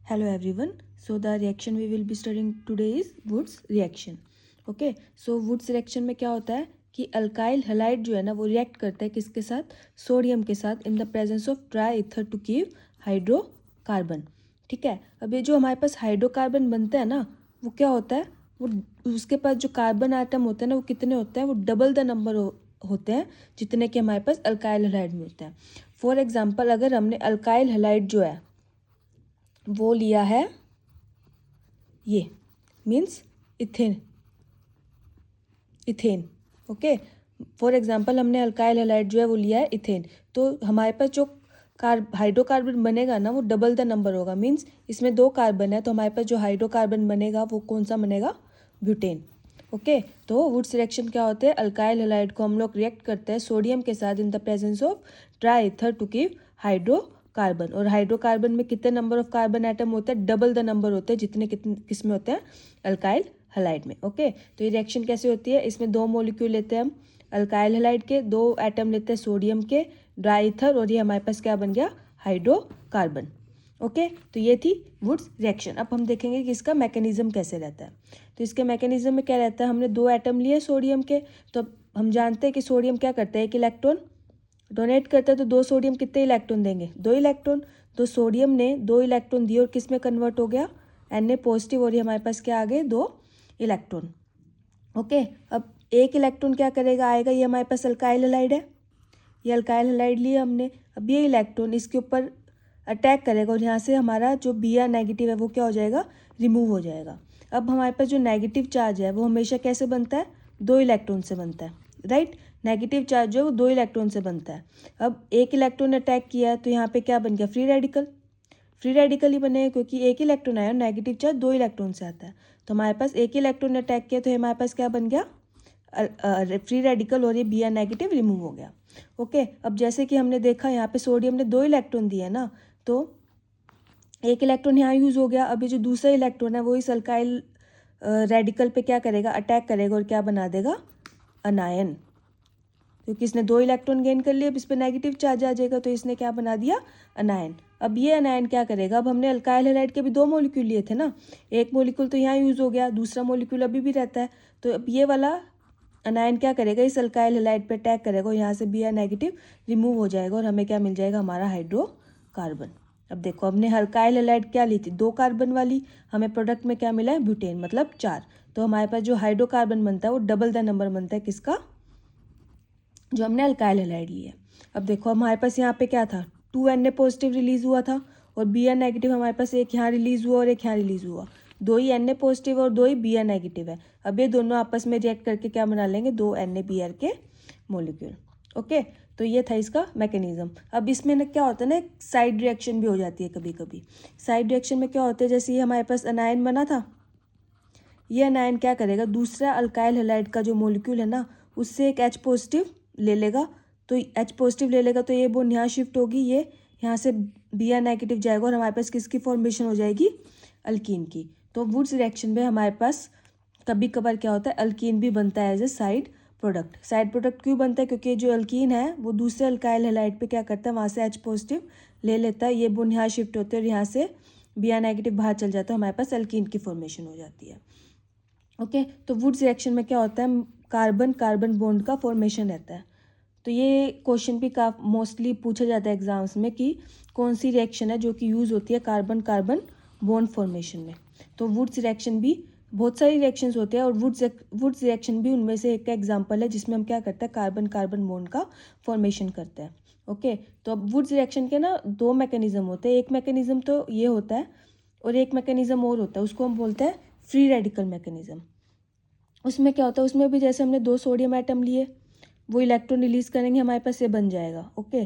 Hello everyone. So the reaction we will be studying today is Woods reaction. Okay. So Woods reaction में क्या होता है कि alkyl halide जो है ना वो रिएक्ट करता है किसके साथ, सोडियम के साथ in the presence of dry ether to give hydrocarbon. ठीक है. अब ये जो हमारे पास हाइड्रोकार्बन बनता है ना वो क्या होता है, वो उसके पास जो कार्बन आइटम होते हैं ना वो कितने होते हैं, वो डबल द नंबर होते हैं जितने कि हमारे पास अल्काइल हैलाइड में होते हैं. फॉर एग्जाम्पल अगर हमने अल्काइल हैलाइड जो है वो लिया है, ये means ethane. Okay. For example हमने अल्काइल हैलाइड जो है वो लिया है इथेन, तो हमारे पास जो हाइड्रोकार्बन बनेगा ना वो डबल द नंबर होगा. मीन्स इसमें 2 कार्बन है तो हमारे पास जो हाइड्रोकार्बन बनेगा वो कौन सा बनेगा, ब्यूटेन. ओके. तो वुड्स रिएक्शन क्या होते हैं, अल्काइल हैलाइड को हम लोग रिएक्ट करते हैं सोडियम के साथ in the presence of dry ether to give hydrocarbon. और हाइड्रोकार्बन में कितने नंबर ऑफ कार्बन आइटम होते हैं, डबल द नंबर होते हैं जितने किस में होते हैं, अल्काइल हैलाइड में. ओके. तो ये रिएक्शन कैसे होती है, इसमें 2 मॉलिक्यूल लेते हैं हम अल्काइल हैलाइड के, 2 एटम लेते हैं सोडियम के, ड्राई ईथर, और ये हमारे पास क्या बन गया, हाइड्रोकार्बन. ओके. तो ये थी वुड्स रिएक्शन. अब हम देखेंगे कि इसका मैकेनिज्म कैसे रहता है. तो इसके मैकेनिज्म में क्या रहता है, हमने 2 एटम लिए सोडियम के, तो हम जानते हैं कि सोडियम क्या करता है, 1 इलेक्ट्रॉन डोनेट करता है, तो 2 सोडियम कितने इलेक्ट्रॉन देंगे, 2 इलेक्ट्रॉन. तो सोडियम ने 2 इलेक्ट्रॉन दिए और किस में कन्वर्ट हो गया, Na पॉजिटिव, और ये हमारे पास क्या आ गए, 2 इलेक्ट्रॉन. ओके. अब 1 इलेक्ट्रॉन क्या करेगा, आएगा, ये हमारे पास अल्काइल हैलाइड है, ये अल्काइल हैलाइड लिए हमने. अब ये इलेक्ट्रॉन इसके ऊपर अटैक करेगा और यहाँ से हमारा जो Br नेगेटिव है वो क्या हो जाएगा, रिमूव हो जाएगा. अब हमारे पास जो नेगेटिव चार्ज है वो हमेशा कैसे बनता है, 2 इलेक्ट्रॉन से बनता है, राइट. नेगेटिव चार्ज जो है वो 2 इलेक्ट्रॉन से बनता है. अब 1 इलेक्ट्रॉन अटैक किया है तो यहाँ पे क्या बन गया, फ्री रेडिकल ही बनेगा, क्योंकि 1 इलेक्ट्रॉन आया और नेगेटिव चार्ज 2 इलेक्ट्रॉन से आता है. तो हमारे पास 1 इलेक्ट्रॉन अटैक किया तो हमारे पास क्या बन गया, फ्री रेडिकल, और ये Br नेगेटिव रिमूव हो गया. ओके. अब जैसे कि हमने देखा यहाँ पे सोडियम ने 2 इलेक्ट्रॉन दिए है ना, तो 1 इलेक्ट्रॉन यहाँ यूज़ हो गया. अभी जो दूसरा इलेक्ट्रॉन है वो इस अल्काइल रेडिकल पे क्या करेगा, अटैक करेगा और क्या बना देगा, अनायन. क्योंकि इसने 2 इलेक्ट्रॉन गेन कर लिए, अब इस पर नेगेटिव चार्ज आ जाएगा तो इसने क्या बना दिया, अनायन. अब ये अनायन क्या करेगा, अब हमने अल्काइल हैलाइड के भी 2 मॉलिक्यूल लिए थे ना, एक मॉलिक्यूल तो यहाँ यूज़ हो गया, दूसरा मॉलिक्यूल अभी भी रहता है, तो अब ये वाला अनायन क्या करेगा, इस अल्काइल हैलाइड पे अटैक करेगा और यहाँ से Br नेगेटिव रिमूव हो जाएगा और हमें क्या मिल जाएगा, हमारा हाइड्रोकार्बन. अब देखो हमने अल्काइल हैलाइड क्या ली थी, 2 कार्बन वाली, हमें प्रोडक्ट में क्या मिला है, ब्यूटेन, मतलब 4. तो हमारे पास जो हाइड्रोकार्बन बनता है वो डबल द नंबर बनता है किसका, जो हमने अल्काइल हैलाइड ली है. अब देखो हमारे पास यहाँ पे क्या था, 2 Na पॉजिटिव रिलीज हुआ था और Br नेगेटिव हमारे पास एक यहाँ रिलीज हुआ और एक यहाँ रिलीज हुआ, 2 ही Na पॉजिटिव और 2 ही Br नेगेटिव है. अब ये दोनों आपस में रिएक्ट करके क्या बना लेंगे, 2 NaBr के मॉलिक्यूल. ओके. तो ये था इसका मैकेनिज्म. अब इसमें ना क्या होता है ना, साइड रिएक्शन भी हो जाती है कभी कभी. साइड रिएक्शन में क्या होता है, जैसे ये हमारे पास अनायन बना था, ये अनायन क्या करेगा, दूसरा अल्काइल हैलाइड का जो मॉलिक्यूल है ना उससे एक H पॉजिटिव ले लेगा, तो H पॉजिटिव ले लेगा तो ये बोन यहाँ शिफ्ट होगी, ये यहाँ से Br नेगेटिव जाएगा और हमारे पास किसकी फॉर्मेशन हो जाएगी, अल्कीन की. तो वुड्स रिएक्शन में हमारे पास कभी कभार क्या होता है, अल्कीन भी बनता है as a side product. Side product क्यों बनता है, क्योंकि जो अल्कीन है वो दूसरे अल्काइल हैलाइड पे क्या करता है, वहाँ से H पॉजिटिव ले लेता है, ये बोन यहाँ शिफ्ट होते हैं और यहाँ से Br नेगेटिव बाहर चल जाता है, हमारे पास अल्कीन की फॉर्मेशन हो जाती है. ओके. तो वुड्स रिएक्शन में क्या होता है, कार्बन कार्बन बॉन्ड का फॉर्मेशन रहता है. तो ये क्वेश्चन भी मोस्टली पूछा जाता है एग्जाम्स में कि कौन सी रिएक्शन है जो कि यूज़ होती है कार्बन कार्बन बॉन्ड फॉर्मेशन में. तो वुड्स रिएक्शन भी, बहुत सारी रिएक्शंस होते हैं और वुड्स रिएक्शन भी उनमें से एक का एग्जांपल है जिसमें हम क्या करते हैं, कार्बन कार्बन बॉन्ड का फॉर्मेशन करते हैं. ओके. तो अब वुड्स रिएक्शन के ना 2 मैकेनिज्म होते हैं, एक मैकेनिज्म तो ये होता है और एक मैकेनिज्म और होता है, उसको हम बोलते हैं फ्री रेडिकल मैकेनिज्म. उसमें क्या होता है, उसमें भी जैसे हमने 2 सोडियम एटम लिए, वो इलेक्ट्रॉन रिलीज करेंगे, हमारे पास ये बन जाएगा. ओके.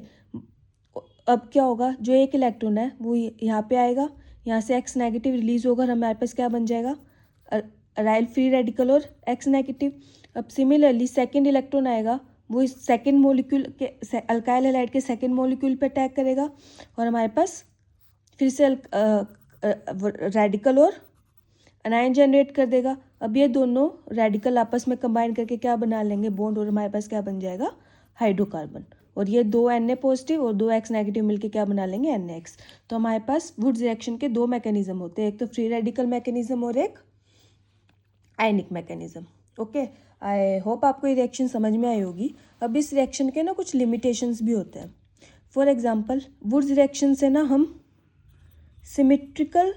अब क्या होगा, जो 1 इलेक्ट्रॉन है वो यहाँ पे आएगा, यहाँ से X नेगेटिव रिलीज होगा और हमारे पास क्या बन जाएगा, अराइल फ्री रेडिकल और X नेगेटिव. अब सिमिलरली सेकंड इलेक्ट्रॉन आएगा, वो इस सेकंड मॉलिक्यूल के अल्काइल हैलाइड के सेकंड मॉलिक्यूल पे अटैक करेगा और हमारे पास फिर से रेडिकल और अनायन जनरेट कर देगा. अब ये दोनों रेडिकल आपस में कंबाइन करके क्या बना लेंगे, बॉन्ड, और हमारे पास क्या बन जाएगा, हाइड्रोकार्बन. और ये 2 Na पॉजिटिव और 2 X नेगेटिव मिलके क्या बना लेंगे NaX। तो हमारे पास वुड्स रिएक्शन के 2 मैकेनिज्म होते हैं, एक तो फ्री रेडिकल मैकेनिज्म और एक आयनिक मैकेनिज्म। ओके, आई होप आपको ये रिएक्शन समझ में आई होगी। अब इस रिएक्शन के ना कुछ लिमिटेशंस भी होते हैं। फॉर एग्जांपल वुड्स रिएक्शन से ना हम सिमेट्रिकल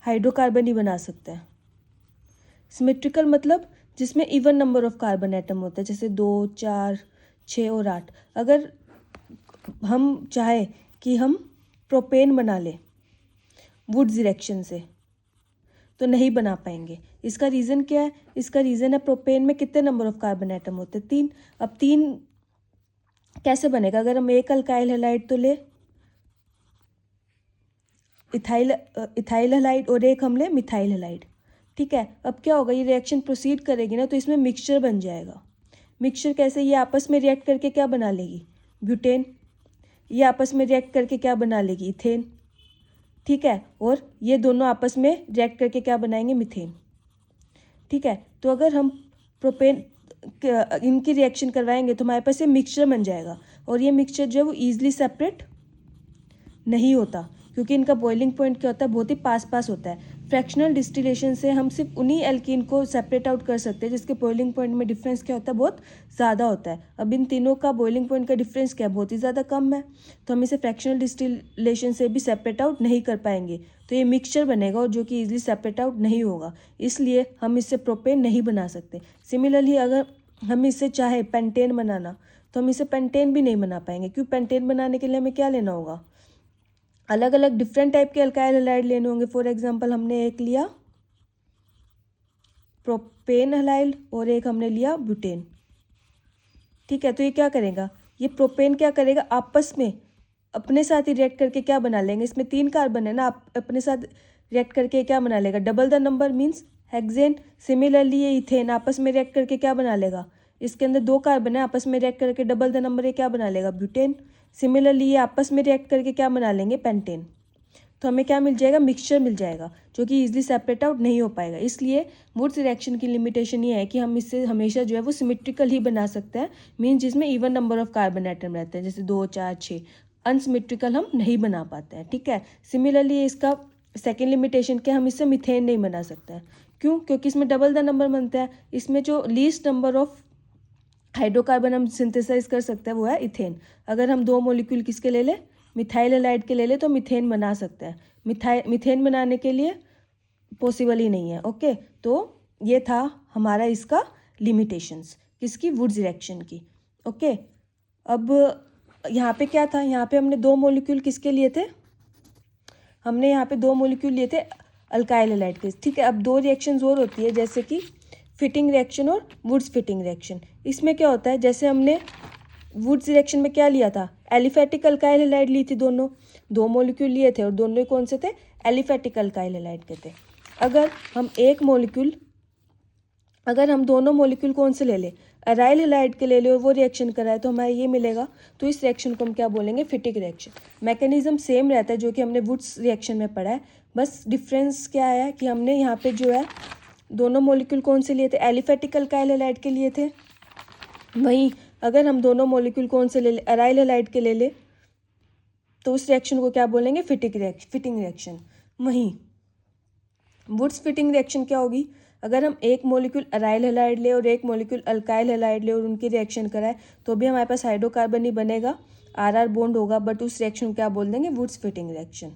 हाइड्रोकार्बन ही बना सकते हैं। सिमेट्रिकल मतलब जिसमें even number of carbon atom होते हैं, जैसे 2, 4, 6 और 8। अगर हम चाहे कि हम प्रोपेन बना लें वुड्स रिएक्शन से तो नहीं बना पाएंगे। इसका रीज़न क्या है? इसका रीज़न है प्रोपेन में कितने नंबर ऑफ कार्बन एटम होते हैं? 3। अब 3 कैसे बनेगा? अगर हम एक अल्काइल हैलाइड तो ले इथाइल हैलाइड और एक हम ले मिथाइल हैलाइड। ठीक है, अब क्या होगा, ये रिएक्शन प्रोसीड करेगी ना तो इसमें मिक्सचर बन जाएगा। मिक्सचर कैसे? ये आपस में रिएक्ट करके क्या बना लेगी? ब्यूटेन। ये आपस में रिएक्ट करके क्या बना लेगी? इथेन। ठीक है, और ये दोनों आपस में रिएक्ट करके क्या बनाएंगे? मीथेन। ठीक है, तो अगर हम प्रोपेन इनकी रिएक्शन करवाएंगे तो हमारे पास ये मिक्सचर बन जाएगा, और ये मिक्सचर जो है वो ईजिली सेपरेट नहीं होता क्योंकि इनका बॉइलिंग पॉइंट क्या होता है? बहुत ही पास पास होता है। फ्रैक्शनल डिस्टिलेशन से हम सिर्फ उन्हीं एल्कीन को सेपरेट आउट कर सकते हैं जिसके बॉइलिंग पॉइंट में डिफरेंस क्या होता है? बहुत ज़्यादा होता है। अब इन तीनों का बॉइलिंग पॉइंट का डिफरेंस क्या है? बहुत ही ज़्यादा कम है, तो हम इसे फ्रैक्शनल डिस्टिलेशन से भी सेपरेट आउट नहीं कर पाएंगे। तो ये मिक्सचर बनेगा और जो कि ईजिली सेपरेट आउट नहीं होगा, इसलिए हम इससे प्रोपेन नहीं बना सकते। सिमिलरली अगर हम इससे चाहे पेंटेन बनाना तो हम इसे पेंटेन भी नहीं बना पाएंगे, क्यों? पेंटेन बनाने के लिए हमें क्या लेना होगा? अलग अलग डिफरेंट टाइप के अल्काइल हैलाइड लेने होंगे। फॉर एग्जांपल हमने एक लिया प्रोपेन हैलाइड और एक हमने लिया ब्यूटेन। ठीक है, तो ये क्या करेगा? ये प्रोपेन क्या करेगा? आपस में अपने साथ ही रिएक्ट करके क्या बना लेंगे? इसमें 3 कार्बन है ना, आप अपने साथ रिएक्ट करके क्या बना लेगा? Double the number means hexane. Similarly ये इथेन आपस में रिएक्ट करके क्या बना लेगा? इसके अंदर 2 कार्बन है, आपस में रिएक्ट करके डबल द नंबर ये क्या बना लेगा? ब्यूटेन। सिमिलरली ये आपस में रिएक्ट करके क्या बना लेंगे? पेंटेन। तो हमें क्या मिल जाएगा? मिक्सचर मिल जाएगा जो कि ईजिली सेपरेट आउट नहीं हो पाएगा। इसलिए वुड्स रिएक्शन की लिमिटेशन ये है कि हम इससे हमेशा जो है वो सिमेट्रिकल ही बना सकते हैं, मीन्स जिसमें even number of carbon atom रहते हैं, जैसे 2, 4, 6। अनसिमेट्रिकल हम नहीं बना पाते हैं। ठीक है, सिमिलरली इसका सेकेंड लिमिटेशन क्या? हम इससे मिथेन नहीं बना सकते हैं। क्यों? क्योंकि इसमें डबल द नंबर बनता है। इसमें जो लीस्ट नंबर ऑफ हाइड्रोकार्बन हम सिंथेसाइज कर सकते हैं वो है इथेन। अगर हम 2 मॉलिक्यूल किसके ले लें? मिथाइल हैलाइड के ले ले तो मिथेन बना सकते हैं। मिथेन बनाने के लिए पॉसिबल ही नहीं है। ओके, तो ये था हमारा इसका लिमिटेशंस किसकी? वुड्स रिएक्शन की। ओके, अब यहाँ पे क्या था? यहाँ पे हमने 2 मॉलिक्यूल किसके लिए थे? हमने यहाँ पे 2 मॉलिक्यूल लिए थे अल्काइल हैलाइड के। ठीक है, अब 2 रिएक्शंस और होती है जैसे कि फिटिंग रिएक्शन और वुड्स फिटिंग रिएक्शन। इसमें क्या होता है? जैसे हमने वुड्स रिएक्शन में क्या लिया था? एलिफेटिक अल्काइल हैलाइड ली थी। दोनों 2 मॉलिक्यूल लिए थे और दोनों ही कौन से थे? एलिफेटिक अल्काइल हैलाइड के थे। अगर हम दोनों मॉलिक्यूल कौन से ले ले? अराइल हैलाइड के ले ले और वो रिएक्शन कराए तो हमारा ये मिलेगा। तो इस रिएक्शन को हम क्या बोलेंगे? फिटिक रिएक्शन। मैकेनिज्म सेम रहता है जो कि हमने वुड्स रिएक्शन में पढ़ा है, बस डिफरेंस क्या है कि हमने यहाँ पे जो है दोनों मॉलिक्यूल कौन से लिए थे? एलिफेटिक अल्काइल हैलाइड के लिए थे। वहीं अगर हम दोनों मॉलिक्यूल कौन से ले ले? अराइल हैलाइड के ले ले तो उस रिएक्शन को क्या बोलेंगे? Fitting reaction. वहीं वुड्स फिटिंग रिएक्शन क्या होगी? अगर हम एक मॉलिक्यूल अराइल हैलाइड ले और एक मॉलिक्यूल अल्काइल हैलाइड ले और उनकी रिएक्शन कराए तो भी हमारे पास हाइड्रोकार्बन ही बनेगा, RR बॉन्ड होगा, बट उस रिएक्शन को क्या बोल देंगे? Woods Fittig reaction.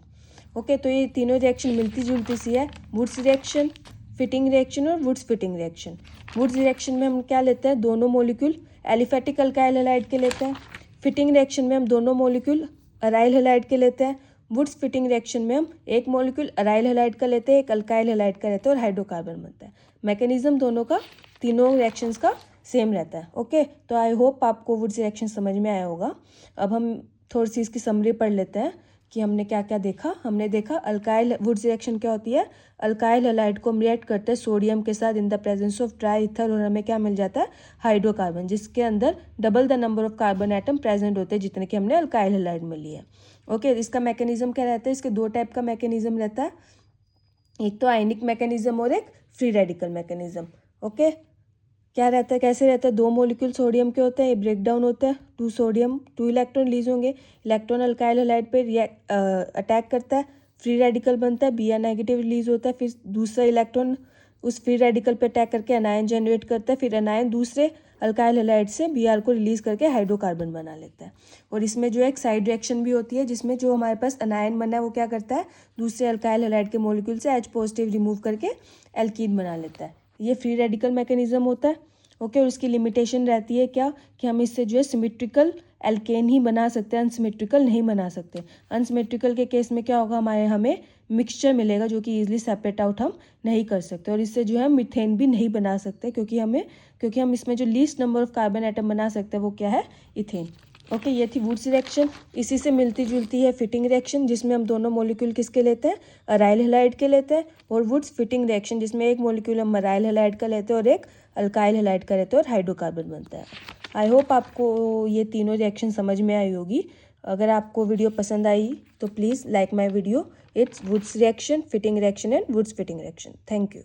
ओके, तो ये तीनों रिएक्शन मिलती जुलती सी है, वुड्स रिएक्शन, फिटिंग रिएक्शन और Wurtz Fittig reaction. Wurtz reaction में हम क्या लेते हैं? दोनों मॉलिक्यूल एलिफेटिक अल्काइल हैलाइड के लेते हैं। फिटिंग रिएक्शन में हम दोनों मॉलिक्यूल अराइल हैलाइड के लेते हैं। वुड्स फिटिंग रिएक्शन में हम एक मॉलिक्यूल अराइल हैलाइड का लेते हैं, एक अल्काइल हैलाइड का लेते हैं और हाइड्रोकार्बन बनता है। मैकेनिज्म दोनों का, तीनों रिएक्शंस का सेम रहता है। ओके, तो आई होप आपको वुड्स रिएक्शन समझ में आया होगा। अब हम थोड़ी सी इसकी समरी पढ़ लेते हैं कि हमने क्या क्या देखा। हमने देखा अल्काइल वुड्स रिएक्शन क्या होती है? अल्काइल हैलाइड को हम रिएक्ट करते हैं सोडियम के साथ in the presence of dry ether और हमें क्या मिल जाता है? हाइड्रोकार्बन, जिसके अंदर double the number of carbon atom present होते हैं जितने कि हमने अल्काइल हैलाइड में लिए। ओके, इसका मैकेनिज्म क्या रहता है? इसके 2 टाइप का मैकेनिज्म रहता है, एक तो आयनिक मैकेनिज्म और एक फ्री रेडिकल मैकेनिज्म। ओके, क्या रहता है, कैसे रहता है, 2 मॉलिक्यूल सोडियम के होते हैं, ये ब्रेक डाउन होता है, 2 सोडियम 2 इलेक्ट्रॉन रिलीज होंगे, इलेक्ट्रॉन अल्काइल हैलाइड पे अटैक करता है, फ्री रेडिकल बनता है, Br नेगेटिव रिलीज होता है, फिर दूसरा इलेक्ट्रॉन उस फ्री रेडिकल पे अटैक करके अनायन जनरेट करता है, फिर अनायन दूसरे अल्काइल हैलाइड से Br को रिलीज करके हाइड्रोकार्बन बना लेता है। और इसमें जो एक साइड रिएक्शन भी होती है जिसमें जो हमारे पास अनायन बना है वो क्या करता है, दूसरे अल्काइल हैलाइड के मॉलिक्यूल से H पॉजिटिव रिमूव करके एल्कीन बना लेता है। ये फ्री रेडिकल मैकेनिज्म होता है। ओके, और उसकी लिमिटेशन रहती है क्या, कि हम इससे जो है सिमेट्रिकल एल्केन ही बना सकते हैं, अनसिमेट्रिकल नहीं बना सकते। अनसिमेट्रिकल के केस में क्या होगा, हमें मिक्सचर मिलेगा जो कि ईजिली सेपरेट आउट हम नहीं कर सकते, और इससे जो है मीथेन भी नहीं बना सकते, क्योंकि हम इसमें जो least number of carbon atom बना सकते हैं वो क्या है, इथेन। ओके, ये थी वुड्स रिएक्शन। इसी से मिलती जुलती है फिटिंग रिएक्शन, जिसमें हम दोनों मॉलिक्यूल किसके लेते हैं, अराइल हैलाइड के लेते हैं, और वुड्स फिटिंग रिएक्शन जिसमें एक मॉलिक्यूल हम अराइल हैलाइड का लेते हैं और एक अल्काइल हैलाइड का लेते हैं और हाइड्रोकार्बन बनता है। आई होप आपको ये तीनों रिएक्शन समझ में आई होगी। अगर आपको वीडियो पसंद आई तो please like my video. It's Wurtz reaction, Fittig reaction and Wurtz Fittig reaction. Thank you.